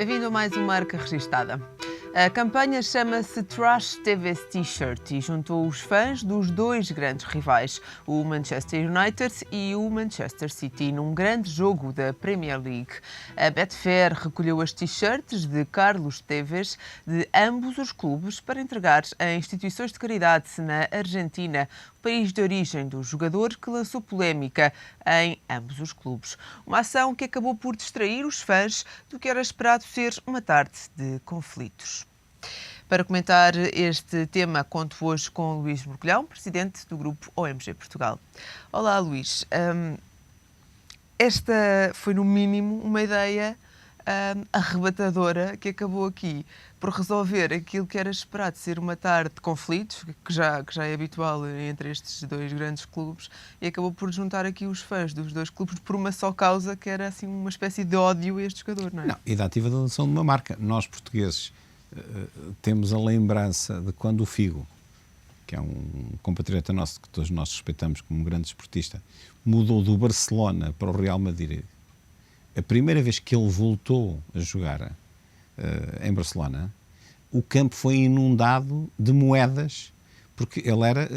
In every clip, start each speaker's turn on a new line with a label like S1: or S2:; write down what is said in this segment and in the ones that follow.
S1: Bem-vindo a mais uma Marca Registada. A campanha chama-se Trash TV's T-shirt e juntou os fãs dos dois grandes rivais, o Manchester United e o Manchester City, num grande jogo da Premier League. A Betfair recolheu as T-shirts de Carlos Tevez de ambos os clubes para entregar a instituições de caridade na Argentina, o país de origem do jogador, que lançou polémica em ambos os clubes. Uma ação que acabou por distrair os fãs do que era esperado ser uma tarde de conflitos. Para comentar este tema, conto hoje com Luís Mergulhão, presidente do grupo OMG Portugal. Olá, Luís. Esta foi, no mínimo, uma ideia arrebatadora que acabou aqui por resolver aquilo que era esperado ser uma tarde de conflitos, que já é habitual entre estes dois grandes clubes, e acabou por juntar aqui os fãs dos dois clubes por uma só causa, que era assim uma espécie de ódio a este jogador, não é?
S2: Não, e da ativação de uma marca. Nós, portugueses, temos a lembrança de quando o Figo, que é um compatriota nosso que todos nós respeitamos como um grande esportista, mudou do Barcelona para o Real Madrid. A primeira vez que ele voltou a jogar em Barcelona, o campo foi inundado de moedas, porque ele era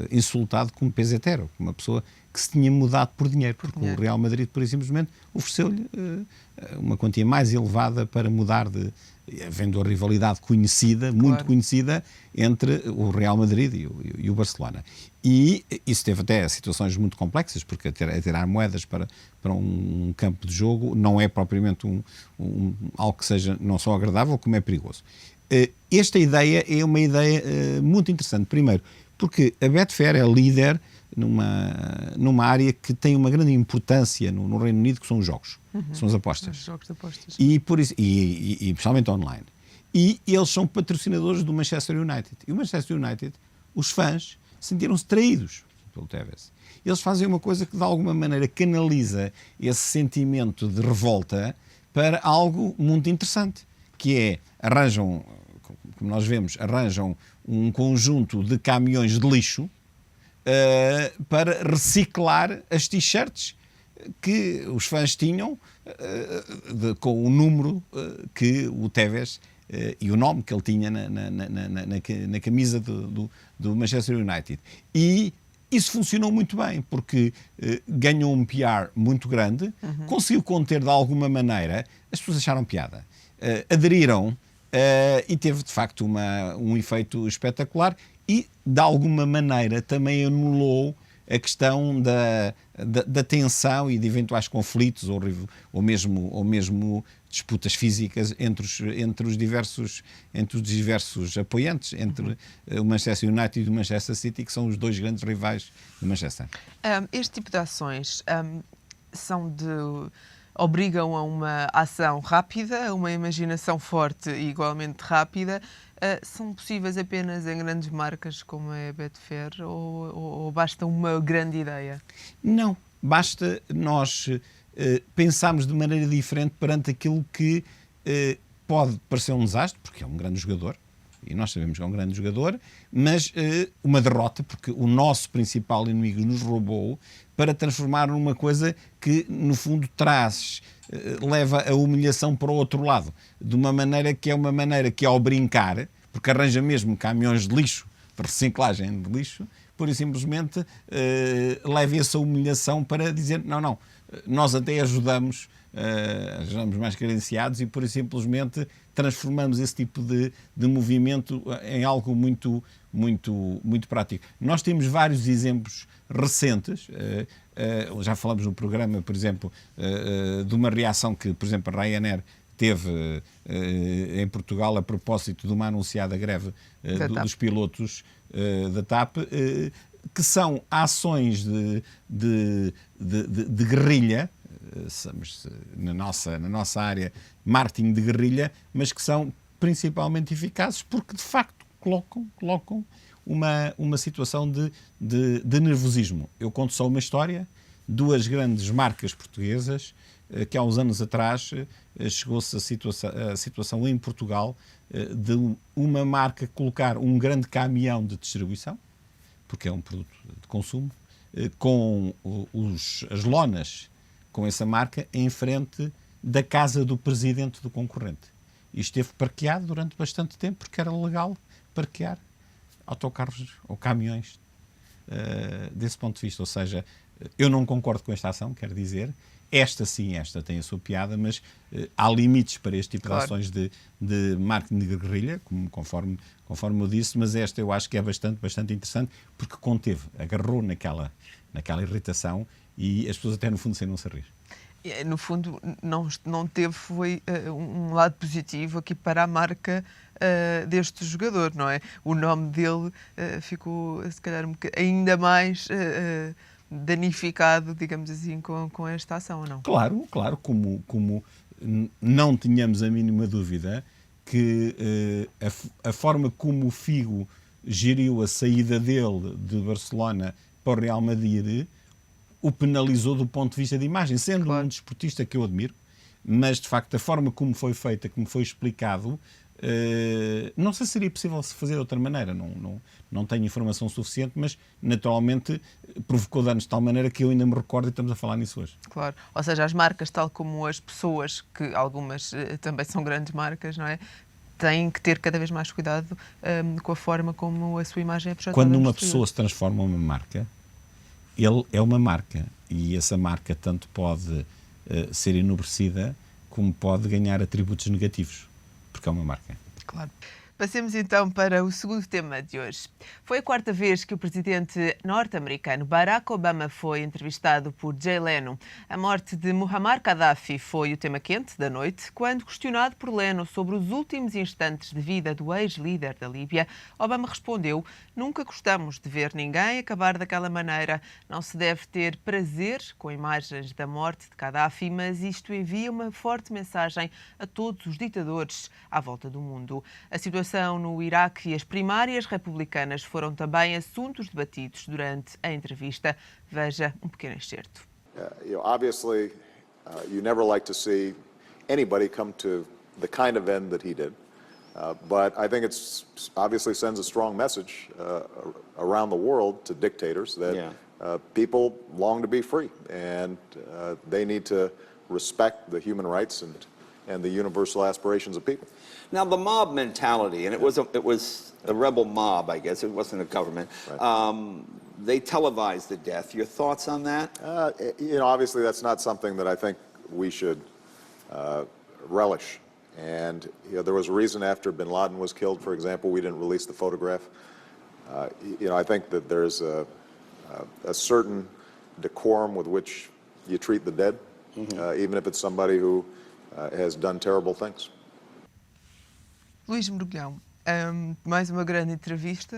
S2: insultado como pesetero, como uma pessoa que se tinha mudado por dinheiro, porque o Real Madrid, por simplesmente, ofereceu-lhe uma quantia mais elevada para mudar havendo a rivalidade conhecida, claro, muito conhecida, entre o Real Madrid e o Barcelona. E isso teve até situações muito complexas, porque tirar moedas para um campo de jogo não é propriamente algo que seja não só agradável, como é perigoso. Esta ideia é uma ideia muito interessante. Primeiro, porque a Betfair é líder numa área que tem uma grande importância no Reino Unido, que são os jogos, são as apostas.
S1: Os jogos de apostas.
S2: E especialmente online. E eles são patrocinadores do Manchester United. E o Manchester United, os fãs, sentiram-se traídos pelo Tevez. Eles fazem uma coisa que de alguma maneira canaliza esse sentimento de revolta para algo muito interessante, que é, como nós vemos, arranjam um conjunto de caminhões de lixo para reciclar as t-shirts que os fãs tinham com o número que o Tevez e o nome que ele tinha na camisa do Manchester United. E isso funcionou muito bem, porque ganhou um PR muito grande, conseguiu conter de alguma maneira, as pessoas acharam piada, aderiram e teve de facto um efeito espetacular e de alguma maneira também anulou a questão da tensão e de eventuais conflitos ou mesmo disputas físicas entre os diversos apoiantes, entre o Manchester United e o Manchester City, que são os dois grandes rivais do Manchester.
S1: Este tipo de ações obrigam a uma ação rápida, a uma imaginação forte e igualmente rápida. São possíveis apenas em grandes marcas como a Betfair ou basta uma grande ideia?
S2: Não, basta nós pensarmos de maneira diferente perante aquilo que pode parecer um desastre, porque é um grande jogador, e nós sabemos que é um grande jogador, mas uma derrota, porque o nosso principal inimigo nos roubou, para transformar numa coisa que, no fundo, leva a humilhação para o outro lado, de uma maneira que é uma maneira que, ao brincar, porque arranja mesmo caminhões de lixo, para reciclagem de lixo, pura e simplesmente leva essa humilhação para dizer, não, nós até ajudamos mais carenciados e, pura e simplesmente, transformamos esse tipo de movimento em algo muito, muito, muito prático. Nós temos vários exemplos recentes, já falamos no programa, por exemplo, de uma reação que, por exemplo, a Ryanair teve em Portugal a propósito de uma anunciada greve dos pilotos da TAP, que são ações de guerrilha, na nossa área, marketing de guerrilha, mas que são principalmente eficazes porque, de facto, colocam uma situação de nervosismo. Eu conto só uma história. Duas grandes marcas portuguesas que há uns anos atrás chegou-se a situação em Portugal de uma marca colocar um grande caminhão de distribuição, porque é um produto de consumo, com as lonas com essa marca em frente da casa do presidente do concorrente. E esteve parqueado durante bastante tempo porque era legal parquear autocarros ou caminhões desse ponto de vista. Ou seja, eu não concordo com esta ação, quero dizer. Esta tem a sua piada, mas há limites para este tipo de ações de marketing de guerrilha, conforme eu disse, mas esta eu acho que é bastante interessante, porque agarrou naquela irritação e as pessoas até no fundo saíram a rir.
S1: No fundo, não teve um lado positivo aqui para a marca deste jogador, não é? O nome dele ficou, se calhar, ainda mais danificado, digamos assim, com esta ação, ou não?
S2: Claro, como não tínhamos a mínima dúvida que a forma como o Figo geriu a saída dele de Barcelona para o Real Madrid o penalizou do ponto de vista de imagem, sendo um desportista que eu admiro, mas de facto a forma como foi feita, como foi explicado, não sei se seria possível se fazer de outra maneira, não tenho informação suficiente, mas naturalmente provocou danos de tal maneira que eu ainda me recordo e estamos a falar nisso hoje.
S1: Claro, ou seja, as marcas, tal como as pessoas, que algumas também são grandes marcas, não é? Têm que ter cada vez mais cuidado com a forma como a sua imagem é projetada.
S2: Quando uma pessoa se transforma numa marca, ele é uma marca e essa marca tanto pode ser enobrecida como pode ganhar atributos negativos, porque é uma marca.
S1: Claro. Passemos então para o segundo tema de hoje. Foi a quarta vez que o presidente norte-americano Barack Obama foi entrevistado por Jay Leno. A morte de Muammar Gaddafi foi o tema quente da noite, quando questionado por Leno sobre os últimos instantes de vida do ex-líder da Líbia, Obama respondeu: "Nunca gostamos de ver ninguém acabar daquela maneira. Não se deve ter prazer com imagens da morte de Gaddafi, mas isto envia uma forte mensagem a todos os ditadores à volta do mundo." A situação no Iraque e as primárias republicanas foram também assuntos debatidos durante a entrevista. Veja um pequeno excerto.
S3: Obviously, you never like to see anybody come to the kind of end that he did. But I think it's obviously sends a strong message around the world to dictators that people long to be free and they need to respect the human rights and the universal aspirations of people.
S4: Now, the mob mentality, and it was a rebel mob, I guess. It wasn't a government. Right. They televised the death. Your thoughts on that?
S3: Obviously that's not something that I think we should relish. And there was a reason after Bin Laden was killed, for example, we didn't release the photograph. I think that there's a certain decorum with which you treat the dead, even if it's somebody who has done terrible things.
S1: Luís Mergulhão, mais uma grande entrevista,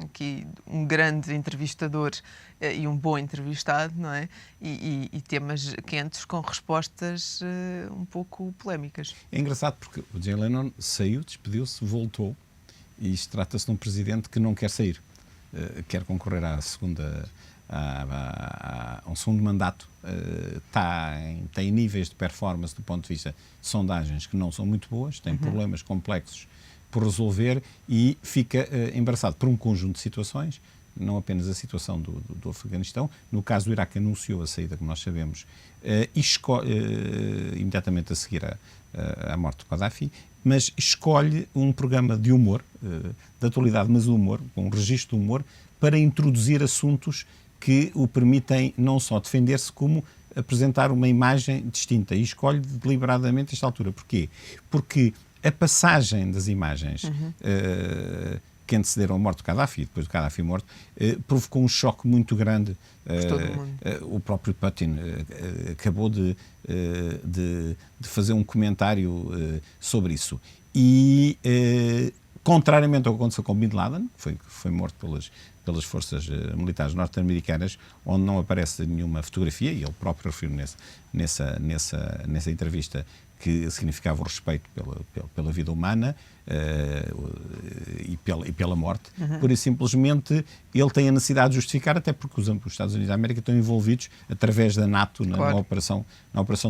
S1: aqui um grande entrevistador e um bom entrevistado, não é? E temas quentes com respostas um pouco polémicas.
S2: É engraçado porque o Jay Leno saiu, despediu-se, voltou, e isto trata-se de um presidente que não quer sair, quer concorrer à segunda... a um segundo mandato, tem níveis de performance do ponto de vista de sondagens que não são muito boas, tem problemas complexos por resolver e fica embaraçado por um conjunto de situações, não apenas a situação do Afeganistão. No caso do Iraque, anunciou a saída, como nós sabemos, imediatamente a seguir à morte de Gaddafi, mas escolhe um programa de humor, de atualidade, mas de humor, com um registro de humor, para introduzir assuntos que o permitem não só defender-se, como apresentar uma imagem distinta. E escolhe deliberadamente esta altura. Porquê? Porque a passagem das imagens que antecederam a morte de Gaddafi, depois de Gaddafi morto, provocou um choque muito grande. O próprio Putin acabou de fazer um comentário sobre isso. E, contrariamente ao que aconteceu com Bin Laden, que foi morto pelas forças militares norte-americanas, onde não aparece nenhuma fotografia, e ele próprio referiu nessa entrevista que significava o respeito pela vida humana e pela morte. Por isso, simplesmente, ele tem a necessidade de justificar, até porque os Estados Unidos da América estão envolvidos através da NATO na operação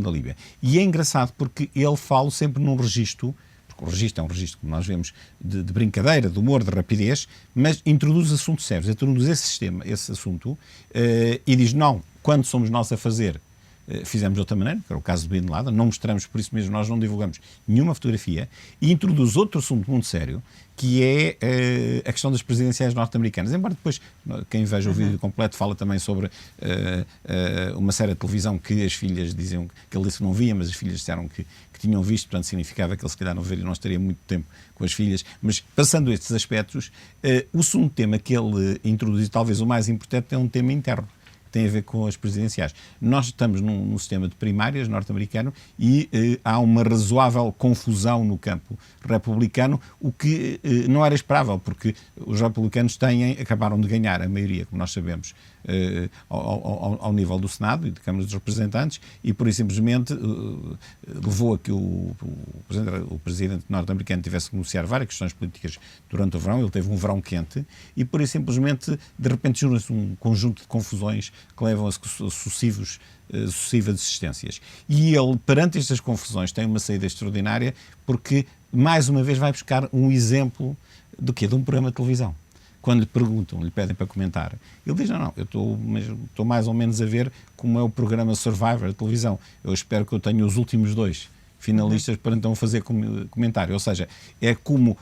S2: da Líbia. E é engraçado porque ele fala sempre num registro. O registro é um registro, como nós vemos, de brincadeira, de humor, de rapidez, mas introduz assuntos sérios, introduz esse assunto e diz, não, quando somos nós a fazer fizemos de outra maneira, que era o caso de Bin Laden, não mostramos, por isso mesmo nós não divulgamos nenhuma fotografia, e introduz outro assunto muito sério, que é a questão das presidenciais norte-americanas. Embora depois, quem veja o vídeo completo, fala também sobre uma série de televisão que as filhas diziam que ele disse que não via, mas as filhas disseram que tinham visto, portanto significava que ele se calhar não veria e não estaria muito tempo com as filhas. Mas passando estes aspectos, o segundo tema que ele introduz, talvez o mais importante, é um tema interno. Tem a ver com as presidenciais. Nós estamos num sistema de primárias norte-americano e há uma razoável confusão no campo republicano, o que não era esperável, porque os republicanos acabaram de ganhar a maioria, como nós sabemos, ao nível do Senado e da Câmara dos Representantes, e por isso simplesmente levou a que o presidente norte-americano tivesse que negociar várias questões políticas durante o verão. Ele teve um verão quente e por isso simplesmente de repente junta-se um conjunto de confusões que levam a sucessivas desistências. E ele, perante estas confusões, tem uma saída extraordinária, porque mais uma vez vai buscar um exemplo do quê? De um programa de televisão. Quando lhe perguntam, lhe pedem para comentar, ele diz, não, eu estou mais ou menos a ver como é o programa Survivor de televisão. Eu espero que eu tenha os últimos 2 finalistas para então fazer comentário. Ou seja, é como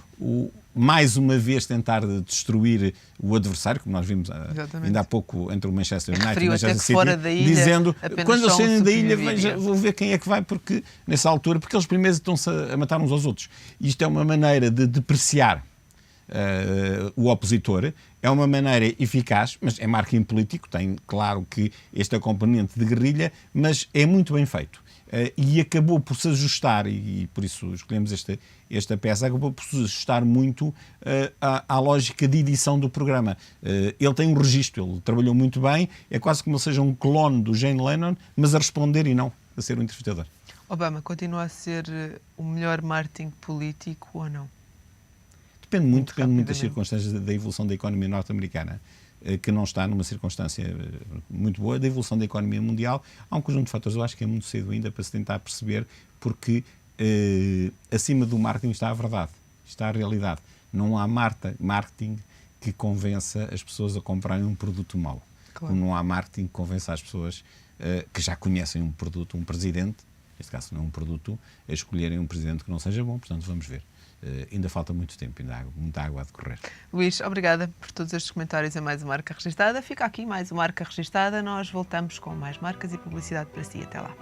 S2: mais uma vez tentar destruir o adversário, como nós vimos ainda há pouco entre o Manchester United e o Manchester City, dizendo, quando eles saírem da ilha, vou ver quem é que vai, porque nessa altura, porque eles primeiro estão-se a matar uns aos outros. Isto é uma maneira de depreciar o opositor, é uma maneira eficaz, mas é marketing político, tem claro que este é o componente de guerrilha, mas é muito bem feito. E acabou por se ajustar, e por isso escolhemos esta peça, acabou por se ajustar muito à lógica de edição do programa. Ele tem um registro, ele trabalhou muito bem, é quase como se seja um clone do Jane Lennon, mas a responder e não a ser um entrevistador.
S1: Obama continua a ser o melhor marketing político ou não?
S2: Depende muito das circunstâncias da evolução da economia norte-americana, que não está numa circunstância muito boa, da evolução da economia mundial. Há um conjunto de fatores, eu acho que é muito cedo ainda para se tentar perceber, porque acima do marketing está a verdade, está a realidade. Não há marketing que convença as pessoas a comprarem um produto mau. Claro. Não há marketing que convença as pessoas que já conhecem um produto, um presidente, neste caso não é um produto, a escolherem um presidente que não seja bom. Portanto, vamos ver. Ainda falta muito tempo, ainda há muita água a decorrer.
S1: Luís, obrigada por todos estes comentários em mais uma Marca Registada. Fica aqui mais uma Marca Registada. Nós voltamos com mais marcas e publicidade para si. Até lá.